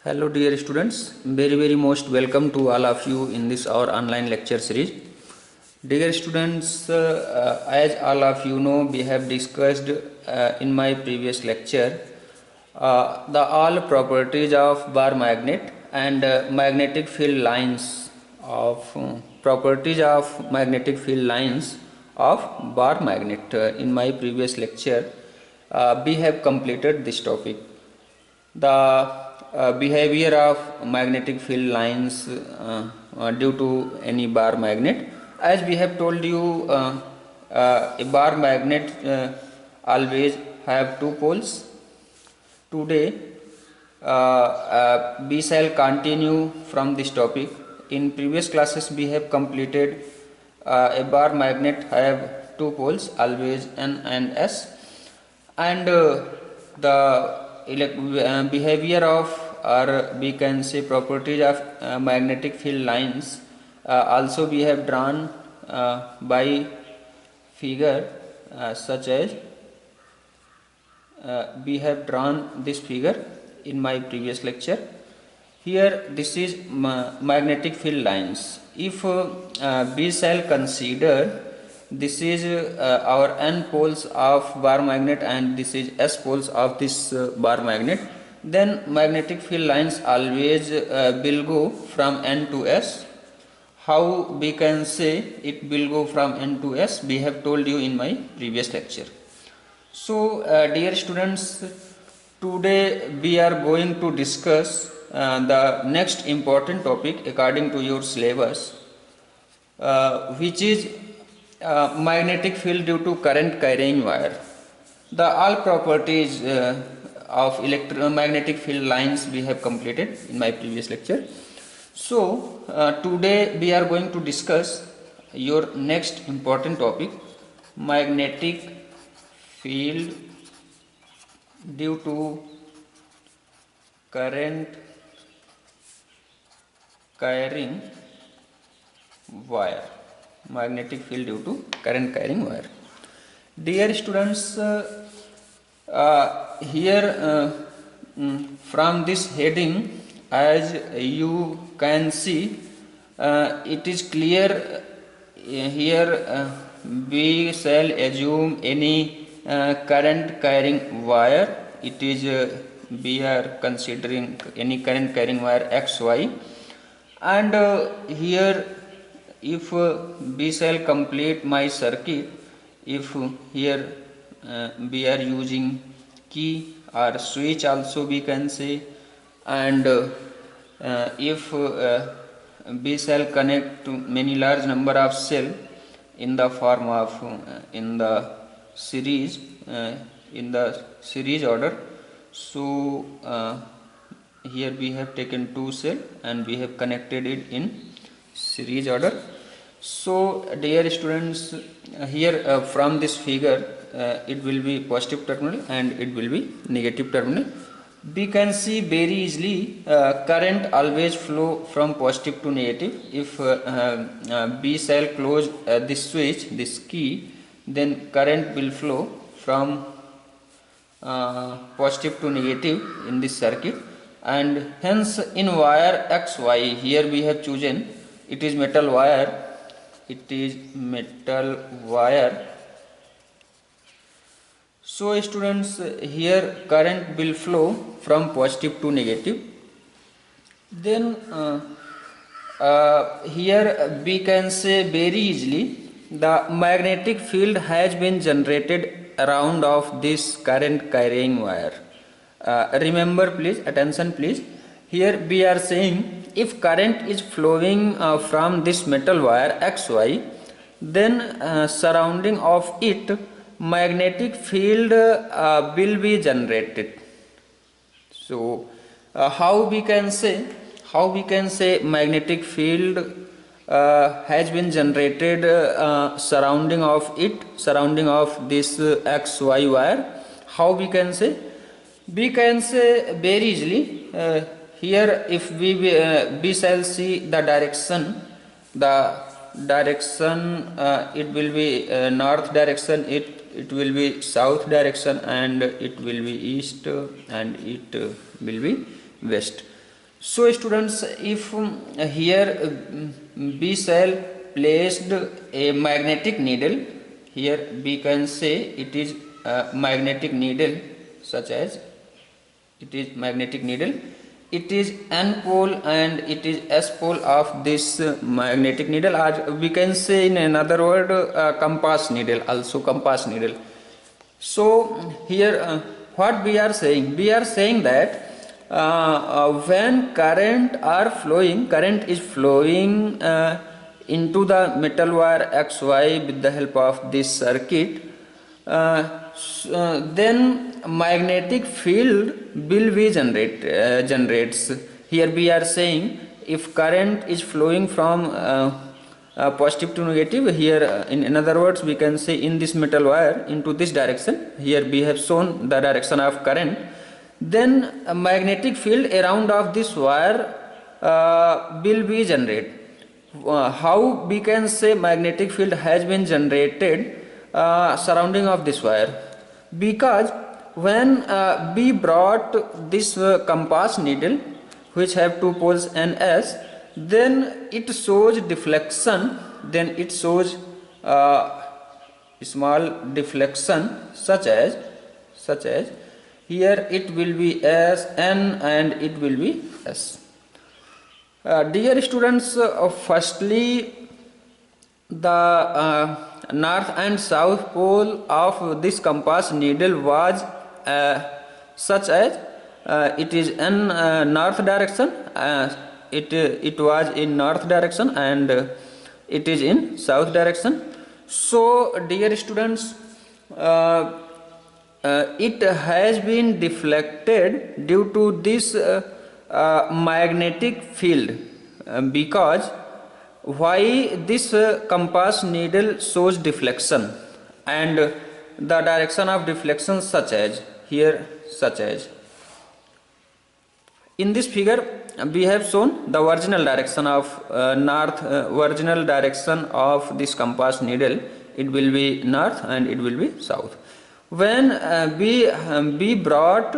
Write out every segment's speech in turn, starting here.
Hello dear students, very most welcome to all of you in this our online lecture series. Dear students, as all of you know, we have discussed in my previous lecture the all properties of bar magnet and magnetic field lines of properties of magnetic field lines of bar magnet. In my previous lecture, we have completed this topic. The behavior of magnetic field lines due to any bar magnet. As we have told you, a bar magnet always have two poles. Today we shall continue from this topic. In previous classes we have completed a bar magnet have two poles, always N and S, and the behavior of, or we can say properties of magnetic field lines also we have drawn by figure, such as we have drawn this figure in my previous lecture. Here this is magnetic field lines. If we shall consider this is our N poles of bar magnet and this is S poles of this bar magnet, then magnetic field lines always will go from N to S. How we can say it will go from N to S, we have told you in my previous lecture. So dear students, today we are going to discuss the next important topic according to your syllabus, which is magnetic field due to current carrying wire. The all properties of electromagnetic field lines we have completed in my previous lecture. So today we are going to discuss your next important topic, magnetic field due to current carrying wire. Magnetic field due to current carrying wire. Dear students, here from this heading, as you can see, it is clear here we shall assume any current carrying wire. It is we are considering any current carrying wire XY, and here if we shall complete my circuit, if here we are using key or switch also we can say, and if we shall connect to many large number of cell in the form of in the series order. So here we have taken two cell and we have connected it in series order. So dear students, here from this figure it will be positive terminal and it will be negative terminal. We can see very easily current always flow from positive to negative. If we shall close this switch, this key, then current will flow from positive to negative in this circuit, and hence in wire XY, here we have chosen it is metal wire. So students, here current will flow from positive to negative. Then here we can say very easily the magnetic field has been generated around of this current carrying wire. Remember please, attention please, here we are saying if current is flowing from this metal wire XY, then surrounding of it magnetic field will be generated. So how we can say magnetic field has been generated surrounding of this XY wire. How we can say? We can say very easily, here if we shall see the direction it will be north direction, it will be south direction, and it will be east, and it will be west. So students, if here B cell placed a magnetic needle, here we can say it is a magnetic needle, such as it is magnetic needle. It is N pole and it is S pole of this magnetic needle, or we can say in another word compass needle, also compass needle. So here what we are saying? We are saying that when current is flowing into the metal wire XY with the help of this circuit, then magnetic field will be generates. Here we are saying if current is flowing from positive to negative, here in another words we can say in this metal wire into this direction, here we have shown the direction of current, then a magnetic field around of this wire will be generated. How we can say magnetic field has been generated surrounding of this wire? Because when we brought this compass needle which have two poles N S, then it shows deflection, then it shows small deflection, such as here it will be S N and it will be S. Dear students, firstly the north and south pole of this compass needle was such as it is in north direction, it was in north direction, and it is in south direction. So dear students, it has been deflected due to this magnetic field, because why this compass needle shows deflection, and the direction of deflection such as here, such as in this figure we have shown the original direction of original direction of this compass needle. It will be north and it will be south. When we brought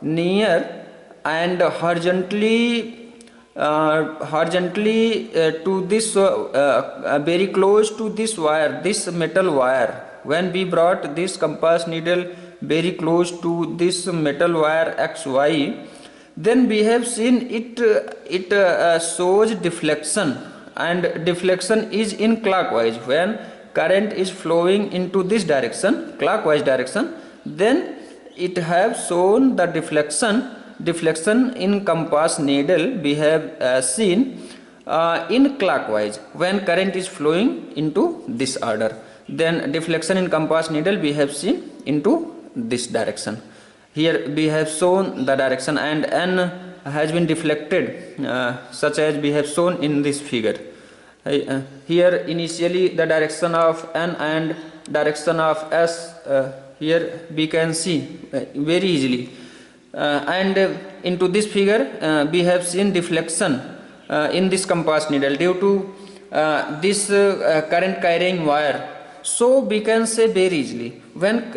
near and horizontally to this very close to this wire, this metal wire, when we brought this compass needle very close to this metal wire XY, then we have seen it shows deflection, and deflection is in clockwise. When current is flowing into this direction, clockwise direction, then it have shown the deflection in compass needle we have seen in clockwise when current is flowing into this order. Then deflection in compass needle we have seen into this direction. Here we have shown the direction, and N has been deflected such as we have shown in this figure. Here initially the direction of N and direction of S, here we can see very easily, and into this figure we have seen deflection in this compass needle due to this current carrying wire. So we can say very easily, when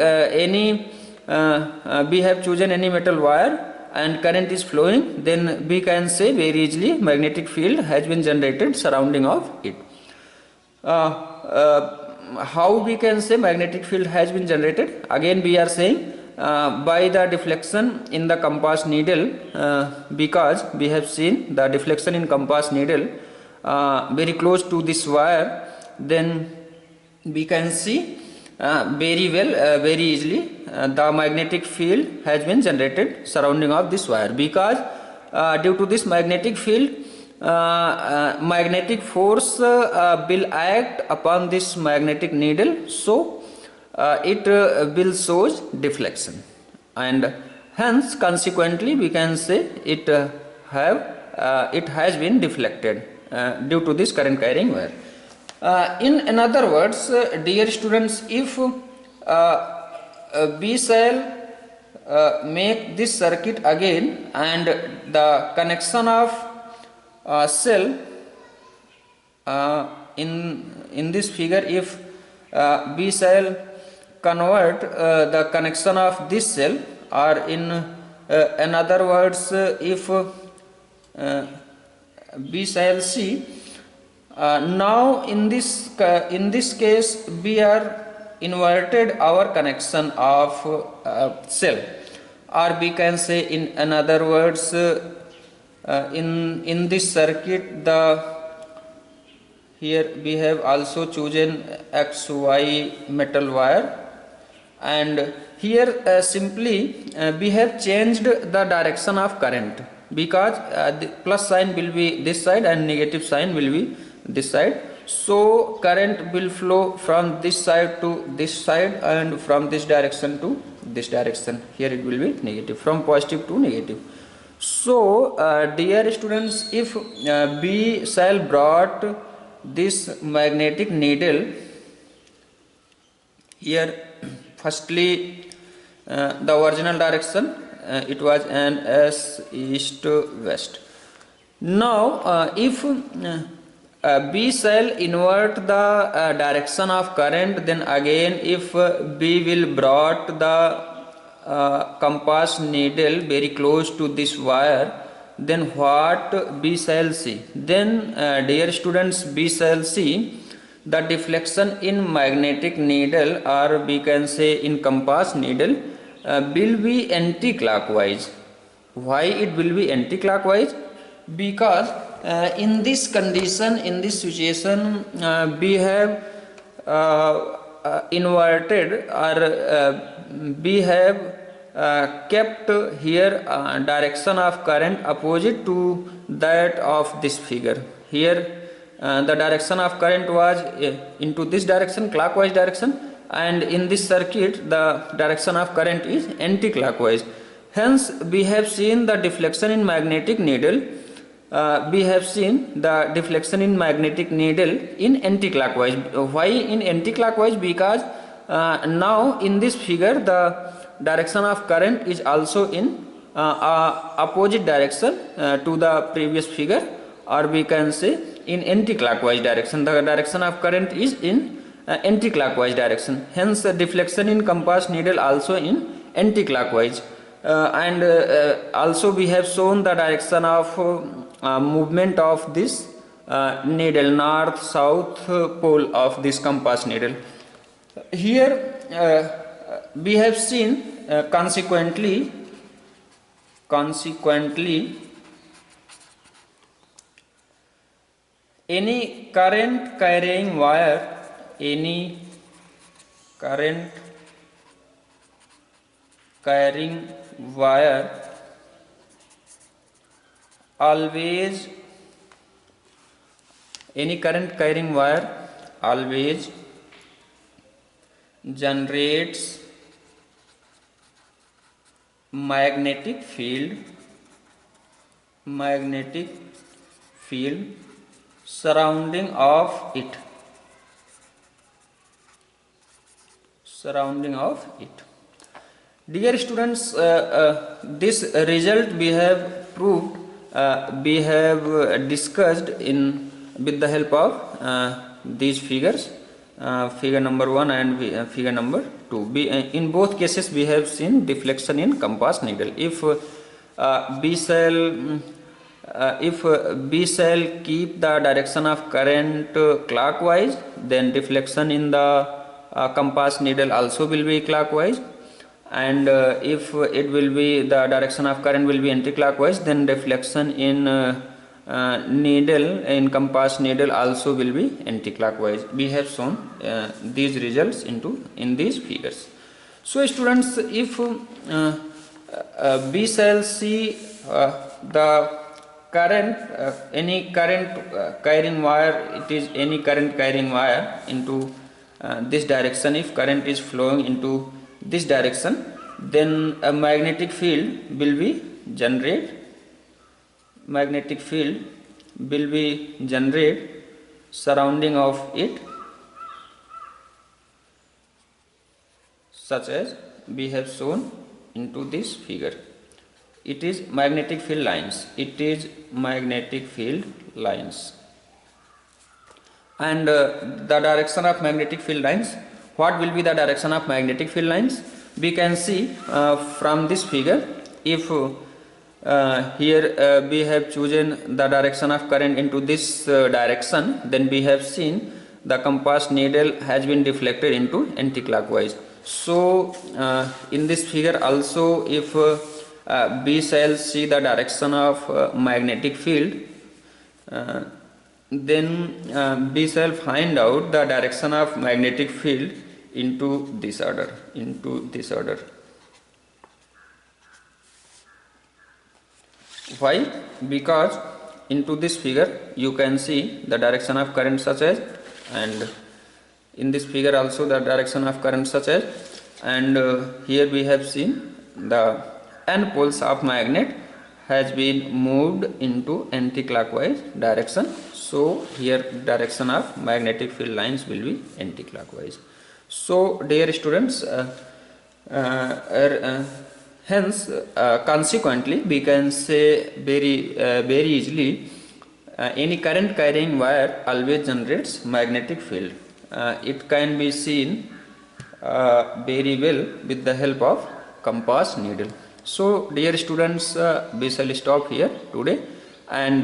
we have chosen any metal wire and current is flowing, then we can say very easily magnetic field has been generated surrounding of it. How we can say magnetic field has been generated? Again we are saying by the deflection in the compass needle, because we have seen the deflection in compass needle very close to this wire, then we can see very well, very easily the magnetic field has been generated surrounding of this wire, because due to this magnetic field magnetic force will act upon this magnetic needle, so it will shows deflection, and hence consequently we can say it has been deflected due to this current carrying wire. In another words, dear students, if B cell make this circuit again, and the connection of cell in this figure, if B cell convert the connection of this cell, or in another words, if uh, B cell C. Now in this case we are inverted our connection of cell, or we can say in another words, in this circuit, the here we have also chosen XY metal wire, and here simply we have changed the direction of current, because the plus sign will be this side and negative sign will be this side. So current will flow from this side to this side, and from this direction to this direction. Here it will be negative, from positive to negative. So dear students, if B cell brought this magnetic needle here, firstly the original direction, it was an S east west. Now if B cell invert the direction of current, then again if B will brought the compass needle very close to this wire, then what B cell see? Then dear students, B cell see the deflection in magnetic needle, or we can say in compass needle, will be anti-clockwise. Why it will be anti-clockwise? Because in this condition, in this situation, we have inverted, or we have kept here direction of current opposite to that of this figure. Here the direction of current was into this direction, clockwise direction, and in this circuit the direction of current is anti-clockwise. Hence we have seen the deflection in magnetic needle, we have seen the deflection in magnetic needle in anti-clockwise. Why in anti-clockwise? Because now in this figure the direction of current is also in opposite direction to the previous figure, or we can say in anti-clockwise direction. The direction of current is in anti-clockwise direction. Hence the deflection in compass needle also in anti-clockwise. And also we have shown the direction of movement of this needle, north south pole of this compass needle. Here we have seen consequently any current carrying wire, any current carrying wire always, any current carrying wire always generates magnetic field surrounding of it. Dear students, this result we have proved, we have discussed in with the help of these figures, figure number 1 and figure number 2. In both cases we have seen deflection in compass needle. If B cell keep the direction of current clockwise, then deflection in the compass needle also will be clockwise, and if it will be the direction of current will be anti-clockwise, then deflection in needle, in compass needle also will be anti-clockwise. We have shown these results in these figures. So students, if B cell see the current, any current carrying wire, it is any current carrying wire into this direction, if current is flowing into this direction, then a magnetic field will be generated. Magnetic field will be generated surrounding of it, such as we have shown into this figure. It is magnetic field lines. It is magnetic field lines. And the direction of magnetic field lines, what will be the direction of magnetic field lines? We can see from this figure, if Here we have chosen the direction of current into this direction. Then we have seen the compass needle has been deflected into anti-clockwise. So in this figure also, if B shall see the direction of magnetic field, then B shall find out the direction of magnetic field into this order, Why? Because into this figure you can see the direction of current such as, and in this figure also the direction of current such as, and here we have seen the n poles of magnet has been moved into anti-clockwise direction. So here direction of magnetic field lines will be anti-clockwise. So dear students, hence consequently we can say very easily, any current carrying wire always generates magnetic field. It can be seen very well with the help of compass needle. So dear students, we shall stop here today, and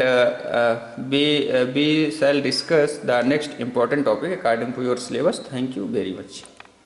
we shall discuss the next important topic according to your syllabus. Thank you very much.